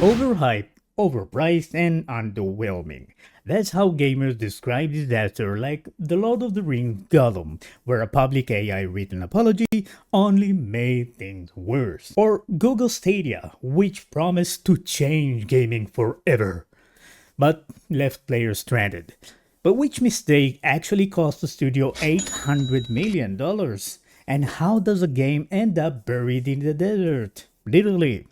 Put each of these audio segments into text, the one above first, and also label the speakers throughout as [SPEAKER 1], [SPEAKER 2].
[SPEAKER 1] Overhyped, overpriced, and underwhelming. That's how gamers describe disaster like The Lord of the Rings Gollum, where a public AI written apology only made things worse. Or Google Stadia, which promised to change gaming forever, but left players stranded. But which mistake actually cost the studio $800 million? And how does a game end up buried in the desert? Literally.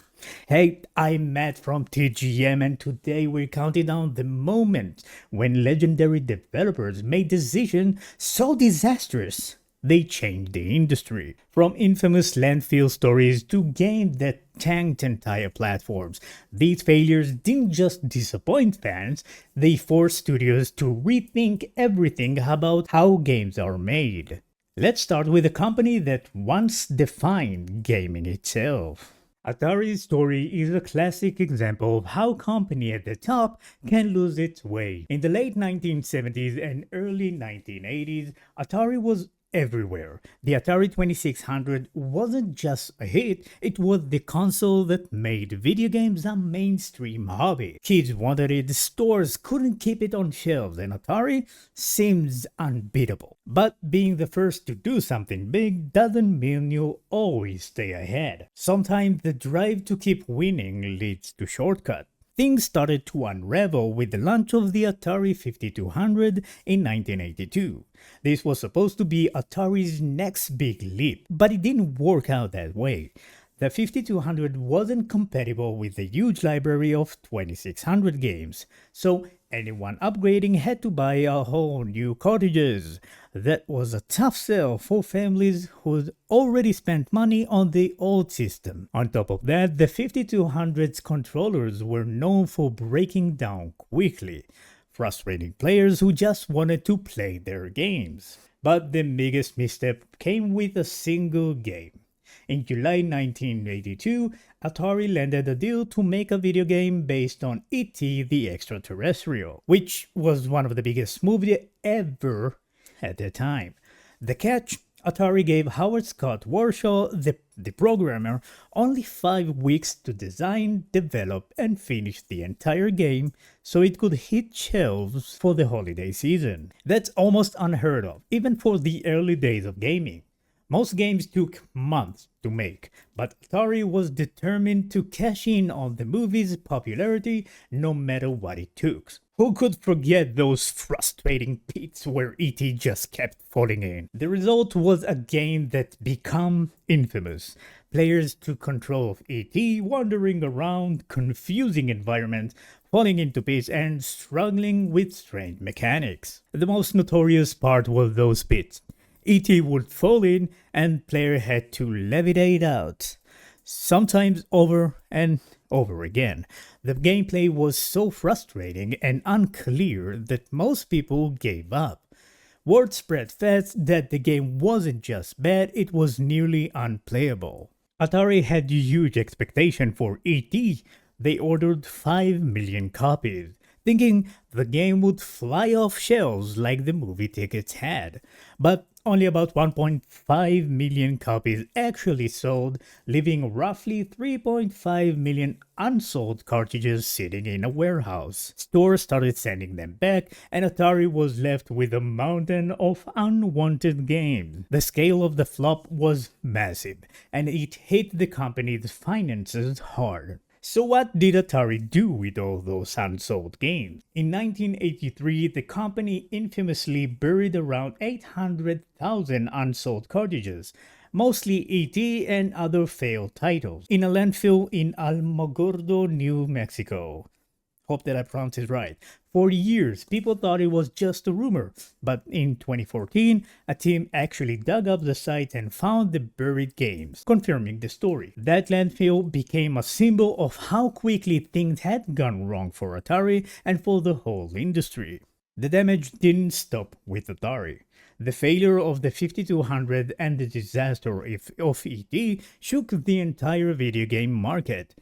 [SPEAKER 1] Hey, I'm Matt from TGM, and today we're counting down the moment when legendary developers made decisions so disastrous they changed the industry. From infamous landfill stories to games that tanked entire platforms, these failures didn't just disappoint fans, they forced studios to rethink everything about how games are made. Let's start with a company that once defined gaming itself. Atari's story is a classic example of how a company at the top can lose its way. In the late 1970s and early 1980s, Atari was everywhere. The Atari 2600 wasn't just a hit, it was the console that made video games a mainstream hobby. Kids wanted it, stores couldn't keep it on shelves, and Atari seems unbeatable. But being the first to do something big doesn't mean you'll always stay ahead. Sometimes the drive to keep winning leads to shortcuts. Things started to unravel with the launch of the Atari 5200 in 1982. This was supposed to be Atari's next big leap, but it didn't work out that way. The 5200 wasn't compatible with the huge library of 2600 games, so anyone upgrading had to buy a whole new cartridges. That was a tough sell for families who'd already spent money on the old system. On top of that, the 5200's controllers were known for breaking down quickly, frustrating players who just wanted to play their games. But the biggest misstep came with a single game. In July 1982, Atari landed a deal to make a video game based on E.T. the Extraterrestrial, which was one of the biggest movies ever at the time. The catch? Atari gave Howard Scott Warshaw, the programmer, only 5 weeks to design, develop, and finish the entire game so it could hit shelves for the holiday season. That's almost unheard of, even for the early days of gaming. Most games took months to make, but Atari was determined to cash in on the movie's popularity no matter what it took. Who could forget those frustrating pits where E.T. just kept falling in? The result was a game that became infamous. Players took control of E.T., wandering around confusing environments, falling into pits, and struggling with strange mechanics. The most notorious part was those pits. E.T. would fall in and player had to levitate out, sometimes over and over again. The gameplay was so frustrating and unclear that most people gave up. Word spread fast that the game wasn't just bad, it was nearly unplayable. Atari had huge expectation for E.T. They ordered 5 million copies, thinking the game would fly off shelves like the movie tickets had. But only about 1.5 million copies actually sold, leaving roughly 3.5 million unsold cartridges sitting in a warehouse. Stores started sending them back, and Atari was left with a mountain of unwanted games. The scale of the flop was massive, and it hit the company's finances hard. So what did Atari do with all those unsold games? In 1983, the company infamously buried around 800,000 unsold cartridges, mostly E.T. and other failed titles, in a landfill in Alamogordo, New Mexico. Hope that I pronounced it right. For years, people thought it was just a rumor, but in 2014, a team actually dug up the site and found the buried games, confirming the story. That landfill became a symbol of how quickly things had gone wrong for Atari and for the whole industry. The damage didn't stop with Atari. The failure of the 5200 and the disaster of E.T. shook the entire video game market.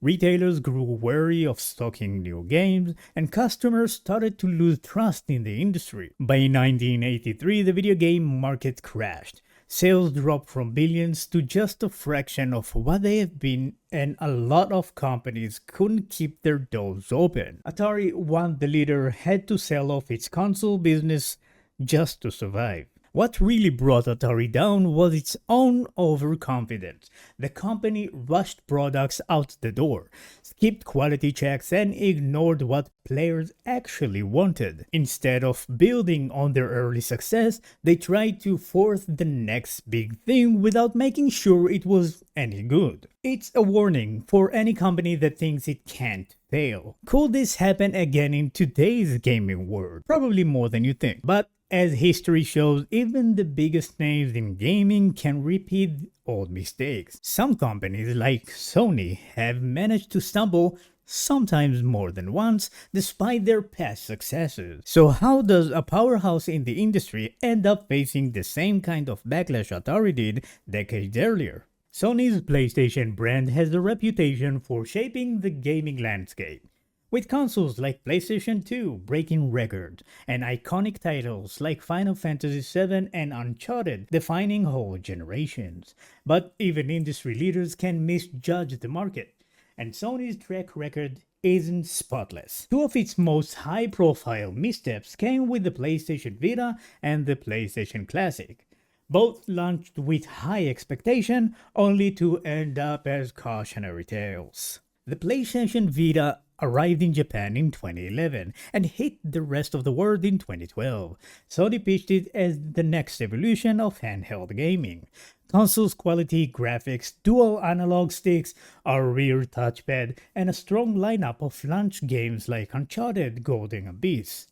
[SPEAKER 1] Retailers grew wary of stocking new games, and customers started to lose trust in the industry. By 1983, the video game market crashed. Sales dropped from billions to just a fraction of what they have been, and a lot of companies couldn't keep their doors open. Atari, one the leader, had to sell off its console business just to survive. What really brought Atari down was its own overconfidence. The company rushed products out the door, skipped quality checks, and ignored what players actually wanted. Instead of building on their early success, they tried to force the next big thing without making sure it was any good. It's a warning for any company that thinks it can't fail. Could this happen again in today's gaming world? Probably more than you think. But as history shows, even the biggest names in gaming can repeat old mistakes. Some companies, like Sony, have managed to stumble, sometimes more than once, despite their past successes. So how does a powerhouse in the industry end up facing the same kind of backlash Atari did decades earlier? Sony's PlayStation brand has a reputation for shaping the gaming landscape, with consoles like PlayStation 2 breaking records, and iconic titles like Final Fantasy VII and Uncharted defining whole generations. But even industry leaders can misjudge the market, and Sony's track record isn't spotless. Two of its most high-profile missteps came with the PlayStation Vita and the PlayStation Classic. Both launched with high expectation, only to end up as cautionary tales. The PlayStation Vita arrived in Japan in 2011 and hit the rest of the world in 2012. Sony pitched it as the next evolution of handheld gaming. Console's quality graphics, dual analog sticks, a rear touchpad, and a strong lineup of launch games like Uncharted, Golden Abyss.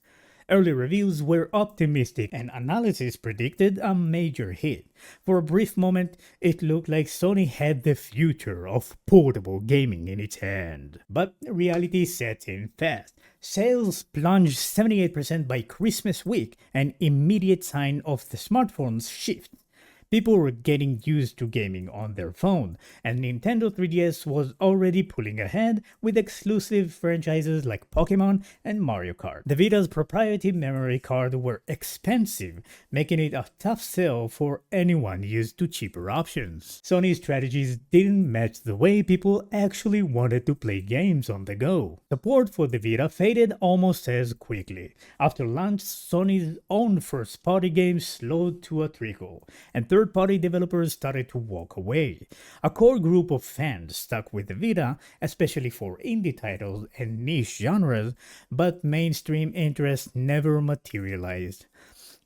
[SPEAKER 1] Early reviews were optimistic and analysis predicted a major hit. For a brief moment, it looked like Sony had the future of portable gaming in its hand. But reality set in fast. Sales plunged 78% by Christmas week, an immediate sign of the smartphone's shift. People were getting used to gaming on their phone, and Nintendo 3DS was already pulling ahead with exclusive franchises like Pokemon and Mario Kart. The Vita's proprietary memory cards were expensive, making it a tough sell for anyone used to cheaper options. Sony's strategies didn't match the way people actually wanted to play games on the go. Support for the Vita faded almost as quickly. After launch, Sony's own first-party games slowed to a trickle, and third-party developers started to walk away. A core group of fans stuck with the Vita, especially for indie titles and niche genres, but mainstream interest never materialized.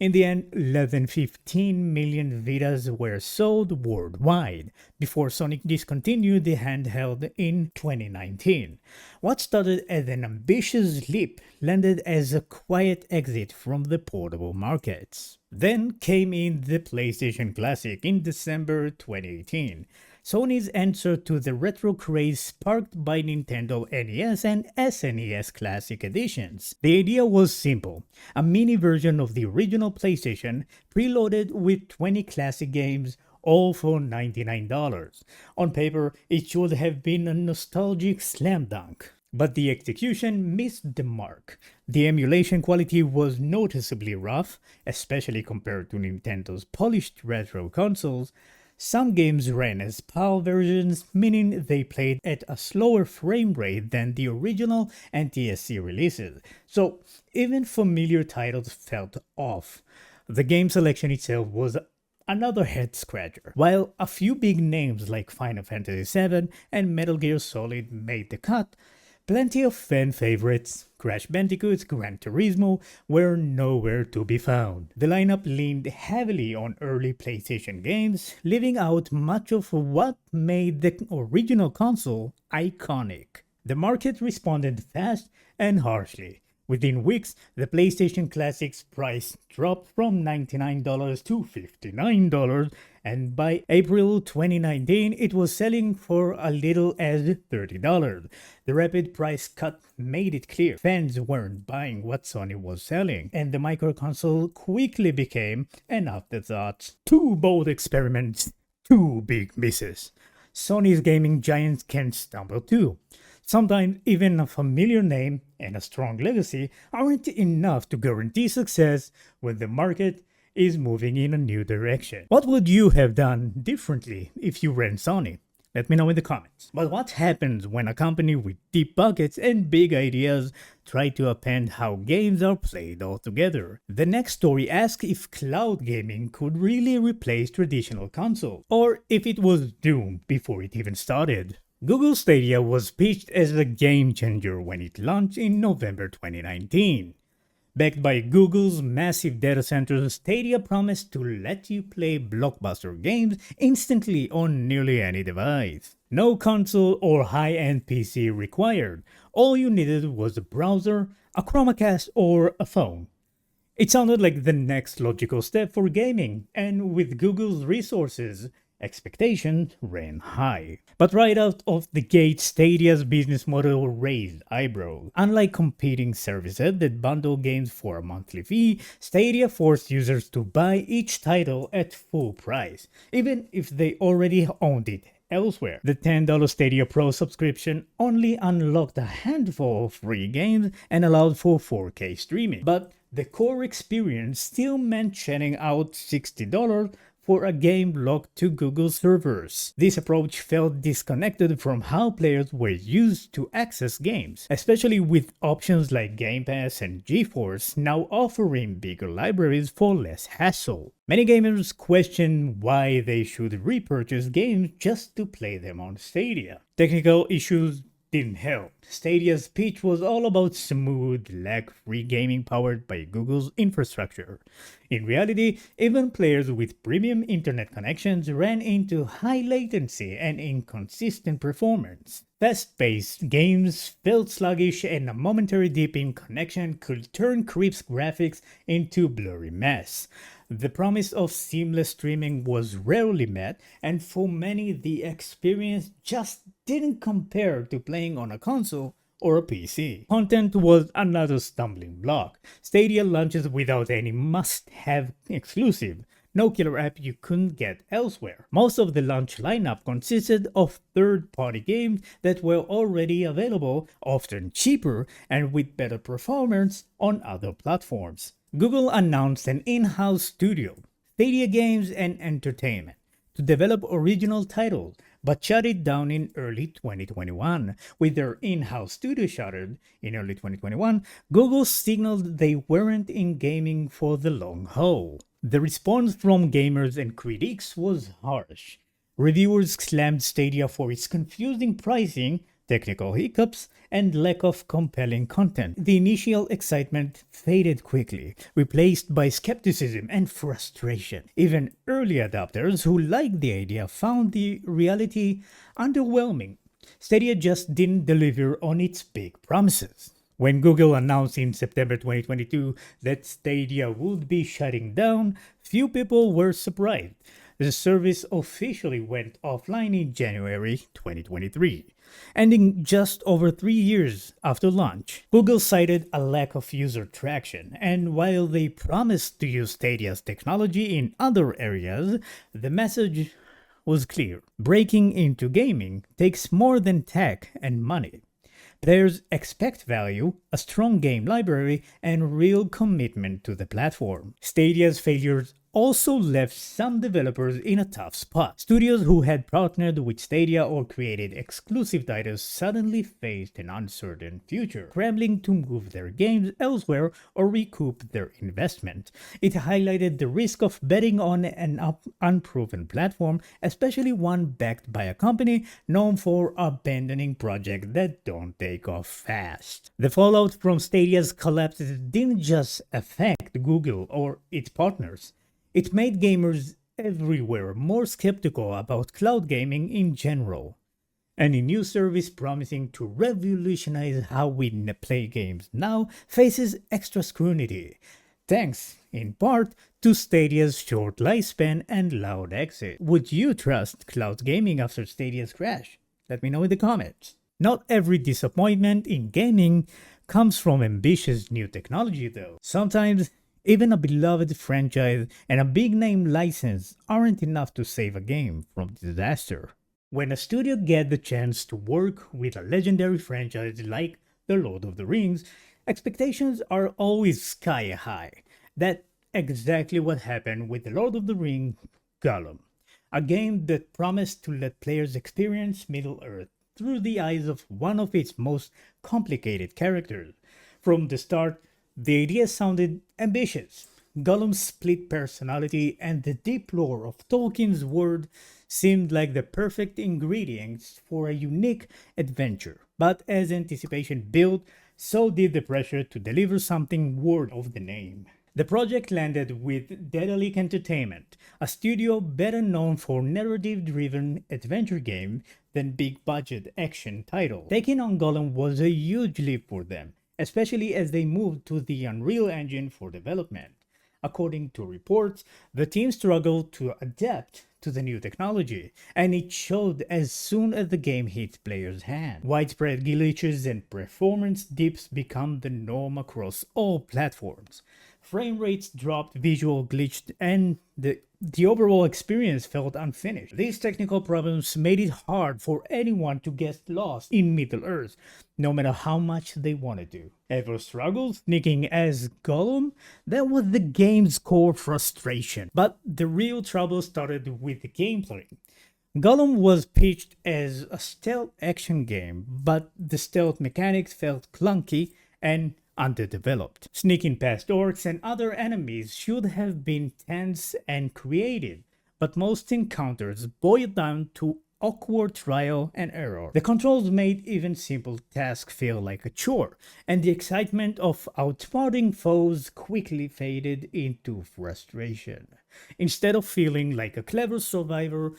[SPEAKER 1] In the end, less than 15 million Vitas were sold worldwide before Sony discontinued the handheld in 2019. What started as an ambitious leap landed as a quiet exit from the portable markets. Then came in the PlayStation Classic in December 2018. Sony's answer to the retro craze sparked by Nintendo NES and SNES Classic editions. The idea was simple: a mini version of the original PlayStation, preloaded with 20 classic games, all for $99. On paper, it should have been a nostalgic slam dunk. But the execution missed the mark. The emulation quality was noticeably rough, especially compared to Nintendo's polished retro consoles. Some games ran as PAL versions, meaning they played at a slower frame rate than the original NTSC releases, so even familiar titles felt off. The game selection itself was another head-scratcher. While a few big names like Final Fantasy VII and Metal Gear Solid made the cut, plenty of fan favorites, Crash Bandicoot, Gran Turismo, were nowhere to be found. The lineup leaned heavily on early PlayStation games, leaving out much of what made the original console iconic. The market responded fast and harshly. Within weeks, the PlayStation Classic's price dropped from $99 to $59, and by April 2019, it was selling for a little as $30. The rapid price cut made it clear fans weren't buying what Sony was selling, and the microconsole quickly became an afterthought. Two bold experiments, two big misses. Sony's gaming giants can stumble too. Sometimes even a familiar name and a strong legacy aren't enough to guarantee success when the market is moving in a new direction. What would you have done differently if you ran Sony? Let me know in the comments. But what happens when a company with deep pockets and big ideas try to append how games are played altogether? The next story asks if cloud gaming could really replace traditional consoles, or if it was doomed before it even started. Google Stadia was pitched as a game changer when it launched in November 2019. Backed by Google's massive data centers, Stadia promised to let you play blockbuster games instantly on nearly any device. No console or high-end PC required. All you needed was a browser, a Chromecast, or a phone. It sounded like the next logical step for gaming, and with Google's resources, expectations ran high. But right out of the gate, Stadia's business model raised eyebrows. Unlike competing services that bundle games for a monthly fee, Stadia forced users to buy each title at full price, even if they already owned it elsewhere. The $10 Stadia Pro subscription only unlocked a handful of free games and allowed for 4K streaming, but the core experience still meant shelling out $60 for a game locked to Google servers. This approach felt disconnected from how players were used to access games, especially with options like Game Pass and GeForce now offering bigger libraries for less hassle. Many gamers question why they should repurchase games just to play them on Stadia. Technical issues didn't help. Stadia's pitch was all about smooth, lag-free gaming powered by Google's infrastructure. In reality, even players with premium internet connections ran into high latency and inconsistent performance. Fast-paced games felt sluggish, and a momentary dip in connection could turn crisp graphics into blurry mess. The promise of seamless streaming was rarely met, and for many the experience just didn't compare to playing on a console or a PC. Content was another stumbling block. Stadia launches without any must-have exclusive, no killer app you couldn't get elsewhere. Most of the launch lineup consisted of third-party games that were already available, often cheaper and with better performance on other platforms. Google announced an in-house studio, Stadia Games and Entertainment, to develop original titles, but shut it down in early 2021. With their in-house studio shuttered in early 2021, Google signaled they weren't in gaming for the long haul. The response from gamers and critics was harsh. Reviewers slammed Stadia for its confusing pricing, technical hiccups, and lack of compelling content. The initial excitement faded quickly, replaced by skepticism and frustration. Even early adopters who liked the idea found the reality underwhelming. Stadia just didn't deliver on its big promises. When Google announced in September 2022 that Stadia would be shutting down, few people were surprised. The service officially went offline in January 2023, ending just over 3 years after launch. Google cited a lack of user traction, and while they promised to use Stadia's technology in other areas, the message was clear. Breaking into gaming takes more than tech and money. Players expect value, a strong game library, and real commitment to the platform. Stadia's failures also left some developers in a tough spot. Studios who had partnered with Stadia or created exclusive titles suddenly faced an uncertain future, scrambling to move their games elsewhere or recoup their investment. It highlighted the risk of betting on an unproven platform, especially one backed by a company known for abandoning projects that don't take off fast. The fallout from Stadia's collapse didn't just affect Google or its partners. It made gamers everywhere more skeptical about cloud gaming in general. Any new service promising to revolutionize how we play games now faces extra scrutiny, thanks, in part, to Stadia's short lifespan and loud exit. Would you trust cloud gaming after Stadia's crash? Let me know in the comments. Not every disappointment in gaming comes from ambitious new technology though. Sometimes even a beloved franchise and a big-name license aren't enough to save a game from disaster. When a studio gets the chance to work with a legendary franchise like The Lord of the Rings, expectations are always sky high. That exactly what happened with The Lord of the Rings Gollum, a game that promised to let players experience Middle-earth through the eyes of one of its most complicated characters. From the start, the idea sounded ambitious. Gollum's split personality and the deep lore of Tolkien's world seemed like the perfect ingredients for a unique adventure. But as anticipation built, so did the pressure to deliver something worthy of the name. The project landed with Daedalic Entertainment, a studio better known for narrative-driven adventure games than big-budget action titles. Taking on Gollum was a huge leap for them, especially as they moved to the Unreal Engine for development. According to reports, the team struggled to adapt to the new technology, and it showed as soon as the game hit players' hands. Widespread glitches and performance dips become the norm across all platforms. Frame rates dropped, visual glitched, and the overall experience felt unfinished. These technical problems made it hard for anyone to get lost in Middle-earth, no matter how much they wanted to. Ever struggled sneaking as Gollum? That was the game's core frustration. But the real trouble started with the gameplay. Gollum was pitched as a stealth action game, but the stealth mechanics felt clunky and underdeveloped. Sneaking past orcs and other enemies should have been tense and creative, but most encounters boiled down to awkward trial and error. The controls made even simple tasks feel like a chore, and the excitement of outsmarting foes quickly faded into frustration. Instead of feeling like a clever survivor,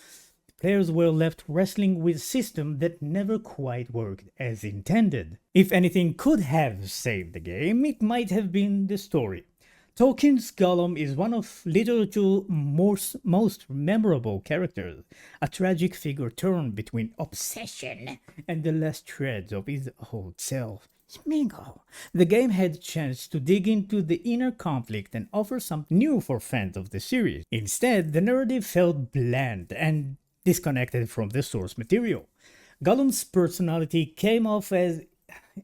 [SPEAKER 1] players were left wrestling with a system that never quite worked as intended. If anything could have saved the game, it might have been the story. Tolkien's Gollum is one of literature's most memorable characters, a tragic figure torn between obsession and the last shreds of his old self. Smeagol. The game had a chance to dig into the inner conflict and offer something new for fans of the series. Instead, the narrative felt bland and disconnected from the source material. Gollum's personality came off as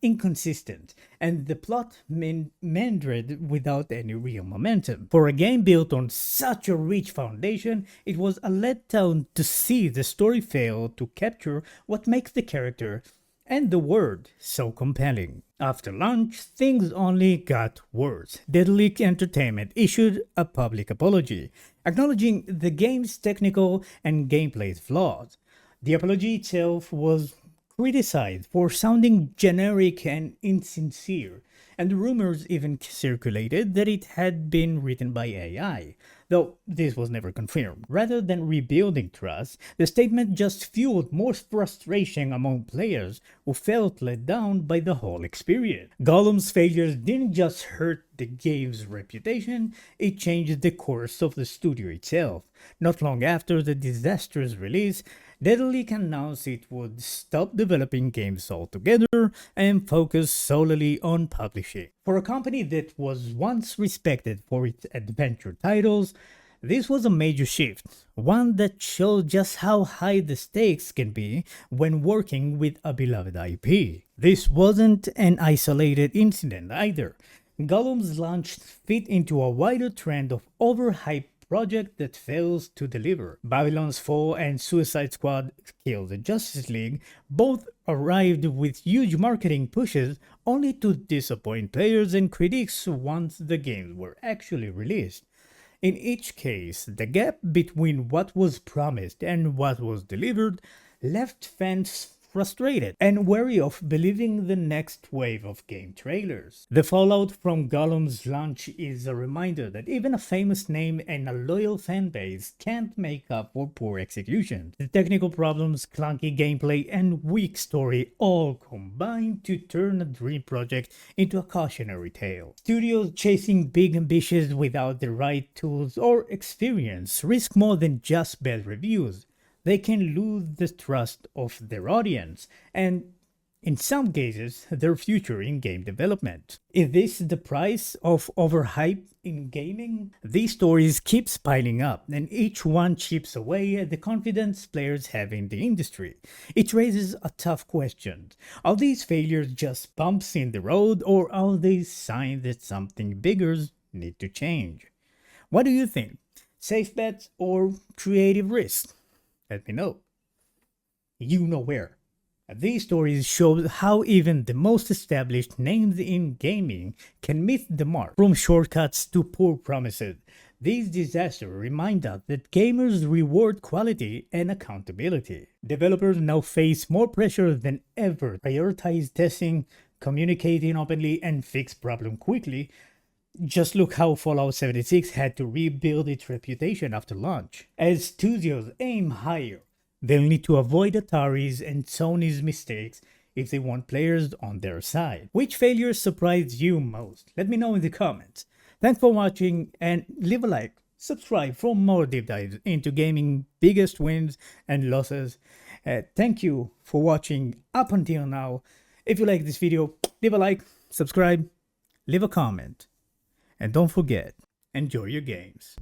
[SPEAKER 1] inconsistent, and the plot meandered without any real momentum. For a game built on such a rich foundation, it was a letdown to see the story fail to capture what makes the character and the world so compelling. After launch, things only got worse. Daedalic Entertainment issued a public apology, acknowledging the game's technical and gameplay flaws. The apology itself was criticized for sounding generic and insincere, and rumors even circulated that it had been written by AI, though this was never confirmed. Rather than rebuilding trust, the statement just fueled more frustration among players who felt let down by the whole experience. Gollum's failures didn't just hurt the game's reputation, it changed the course of the studio itself. Not long after the disastrous release, Daedalic announced it would stop developing games altogether and focus solely on publishing. For a company that was once respected for its adventure titles, this was a major shift, one that showed just how high the stakes can be when working with a beloved IP. This wasn't an isolated incident either. Gollum's launch fit into a wider trend of overhyped project that fails to deliver. Babylon's Fall and Suicide Squad Kill the Justice League both arrived with huge marketing pushes only to disappoint players and critics once the games were actually released. In each case, the gap between what was promised and what was delivered left fans frustrated and wary of believing the next wave of game trailers. The fallout from Gollum's launch is a reminder that even a famous name and a loyal fanbase can't make up for poor execution. The technical problems, clunky gameplay, and weak story all combine to turn a dream project into a cautionary tale. Studios chasing big ambitions without the right tools or experience risk more than just bad reviews. They can lose the trust of their audience and, in some cases, their future in game development. Is this the price of overhype in gaming? These stories keep piling up, and each one chips away at the confidence players have in the industry. It raises a tough question. Are these failures just bumps in the road, or are they signs that something bigger needs to change? What do you think? Safe bets or creative risks? Let me know. You know where. These stories show how even the most established names in gaming can miss the mark. From shortcuts to poor promises, these disasters remind us that gamers reward quality and accountability. Developers now face more pressure than ever to prioritize testing, communicating openly, and fix problems quickly. Just look how Fallout 76 had to rebuild its reputation after launch. As studios aim higher, they'll need to avoid Atari's and Sony's mistakes if they want players on their side. Which failures surprised you most? Let me know in the comments. Thanks for watching and leave a like, subscribe for more deep dives into gaming biggest wins and losses. Thank you for watching up until now. If you like this video, leave a like, subscribe, leave a comment. And don't forget, enjoy your games.